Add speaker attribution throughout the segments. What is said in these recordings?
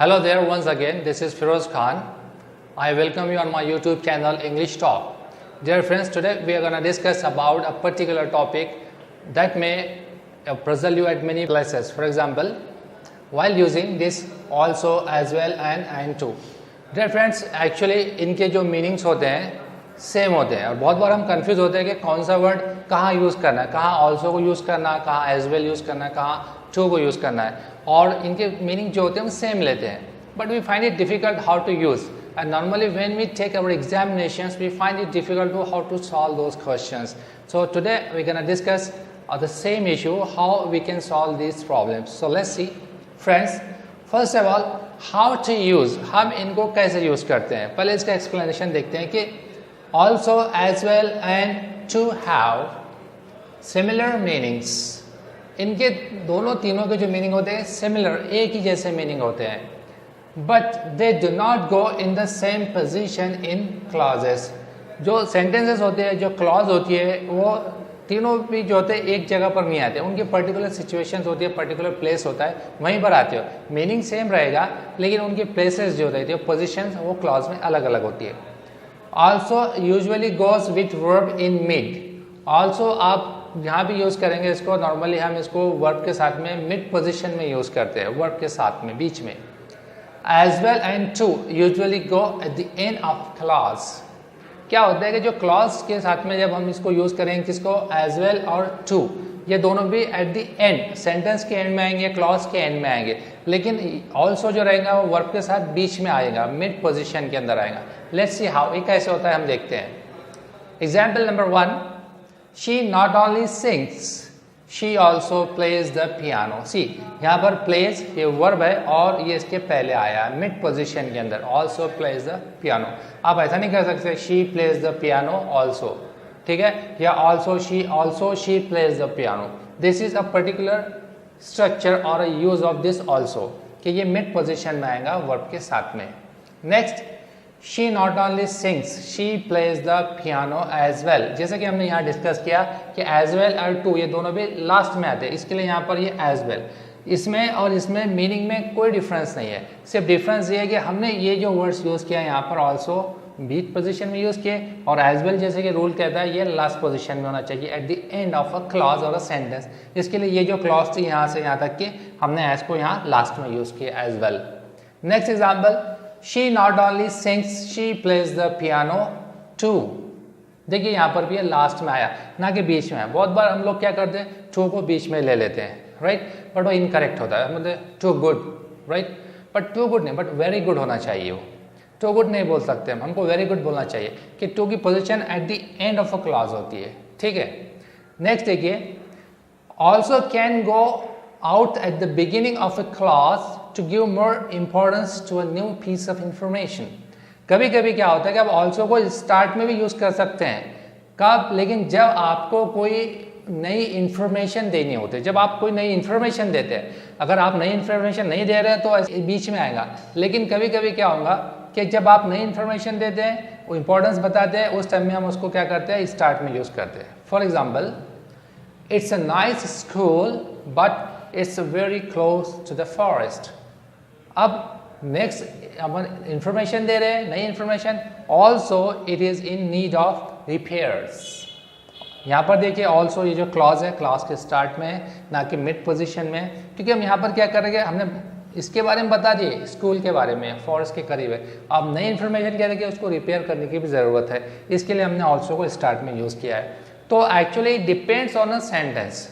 Speaker 1: Hello there once again, this is Firoz Khan. I welcome you on my YouTube channel English Talk. Dear friends, today we are going to discuss about a particular topic that may puzzle you at many places. For example, while using this also, as well and to. Dear friends, actually इनके जो meanings होते हैं same होते हैं और बहुत बार हम confuse होते हैं कि कौन सा वर्ड कहाँ यूज़ करना है, कहाँ ऑल्सो को यूज़ करना है, कहाँ एज वेल यूज़ करना है, कहाँ टू को यूज़ करना है और इनके मीनिंग जो होते हैं हम सेम लेते हैं. But we find it difficult how to use and normally when we take our examinations we find it difficult to how to solve those questions. So today we're going to discuss the same issue, how we can solve these problems. So let's see friends, first of all how to use, हम इनको कैसे use करते हैं. पहले इसका explanation देखते हैं कि also, as well and to have similar meanings. इनके दोनों तीनों के जो मीनिंग होते हैं सिमिलर, एक ही जैसे मीनिंग होते हैं. But they do not go in the same position in clauses. जो sentences होते हैं, जो clause होती है, वो तीनों भी जो होते हैं एक जगह पर नहीं आते. उनकी पर्टिकुलर सिचुएशंस होती है, पर्टिकुलर प्लेस होता है, वहीं पर आते हो. मीनिंग सेम रहेगा लेकिन उनकी प्लेसेस जो रहती है, पोजिशंस, वो क्लॉज में अलग अलग होती है. Also usually goes with verb in mid. Also आप यहाँ भी यूज़ करेंगे इसको, नॉर्मली हम इसको वर्ब के साथ में मिड पोजिशन में यूज़ करते हैं, वर्ब के साथ में, बीच में. As well and to usually go at the end of clause. क्या होता है कि जो क्लॉज के साथ में जब हम इसको यूज़ करेंगे किसको, as well और to, ये दोनों भी at the end, सेंटेंस के एंड में आएंगे, क्लॉज के एंड में आएंगे. लेकिन also जो रहेगा वो वर्ब के साथ बीच में आएगा, मिड पोजिशन के अंदर आएगा. लेट्स सी हाउ, ये कैसे होता है हम देखते हैं. Example number 1, she not only sings, she also plays the piano. See, यहाँ पर plays ये वर्ब है और ये इसके पहले आया है मिड पोजीशन के अंदर, also plays the piano. आप ऐसा नहीं कर सकते she plays the piano also, ठीक है, या also she plays the piano. This is a particular structure or a use of this also, कि ये मिड पोजीशन में आएगा वर्ब के साथ में. Next, she not only sings, she plays the piano as well. जैसे कि हमने यहाँ डिस्कस किया कि as well और to ये दोनों भी लास्ट में आते हैं, इसके लिए यहाँ पर ये as well. इसमें और इसमें मीनिंग में कोई डिफरेंस नहीं है, सिर्फ डिफरेंस ये है कि हमने ये जो वर्ड्स यूज़ किया यहाँ पर also बीच पोजीशन में यूज़ किए और as well जैसे कि रूल कहता है ये लास्ट पोजीशन में होना चाहिए at the end of a clause और अ सेंटेंस. इसके लिए ये जो क्लॉज थी यहाँ से यहाँ तक कि हमने as को यहाँ लास्ट में यूज़ किया as well. Next example, she not only sings, she plays the piano too. देखिए यहाँ पर भी लास्ट में आया, ना कि बीच में. बहुत बार हम लोग क्या करते हैं, टू को बीच में ले लेते हैं, राइट, बट वो इनकरेक्ट होता है. मतलब too good, right, but too good नहीं, बट वेरी गुड होना चाहिए. वो टू गुड नहीं बोल सकते हम, हमको वेरी गुड बोलना चाहिए कि टू की position at the end of a clause होती है, ठीक है. नेक्स्ट देखिए, also can go out at the beginning of a clause to give more importance to a new piece of information. कभी कभी क्या होता है कि आप also को स्टार्ट में भी यूज़ कर सकते हैं. कब, लेकिन जब आपको कोई नई इन्फॉर्मेशन देनी होती है, जब आप कोई नई इन्फॉर्मेशन देते हैं. अगर आप नई इन्फॉर्मेशन नहीं दे रहे हैं तो बीच में आएगा. लेकिन कभी कभी क्या होगा कि जब आप नई इन्फॉर्मेशन देते हैं, वो इंपॉर्टेंस बताते हैं, उस टाइम में हम उसको क्या करते हैं, स्टार्ट में यूज़ करते हैं. For example, it's a nice school but it's very close to the forest. अब नेक्स्ट अपन इंफॉर्मेशन दे रहे हैं, नई information. also it is in need of repairs. यहाँ पर देखिए also ये जो क्लॉज है, क्लॉज के स्टार्ट में है, ना कि मिड पोजीशन में, क्योंकि हम यहाँ पर क्या करेंगे, हमने इसके बारे में बता दिए, स्कूल के बारे में, फॉरेस्ट के करीब है. अब नई इन्फॉर्मेशन क्या है कि उसको रिपेयर करने की भी ज़रूरत है, इसके लिए हमने also को स्टार्ट में यूज़ किया है. तो actually depends on a sentence.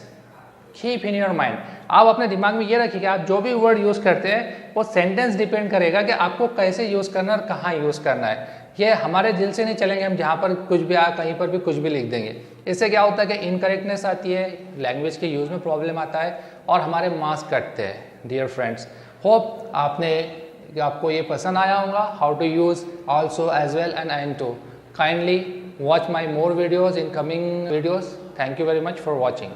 Speaker 1: Keep in your mind, आप अपने दिमाग में ये रखिए कि आप जो भी वर्ड यूज़ करते हैं वो सेंटेंस डिपेंड करेगा कि आपको कैसे यूज़ करना है और कहाँ यूज़ करना है. ये हमारे दिल से नहीं चलेंगे, हम जहाँ पर कुछ भी कहीं पर भी कुछ भी लिख देंगे. इससे क्या होता है कि इनकरेक्टनेस आती है, लैंग्वेज के यूज़ में प्रॉब्लम आता है और हमारे मार्क्स कटते हैं. डियर फ्रेंड्स, होप आपको ये पसंद आया होगा, how to use also, as well and too. Kindly watch my more videos in coming videos. Thank you very much for watching.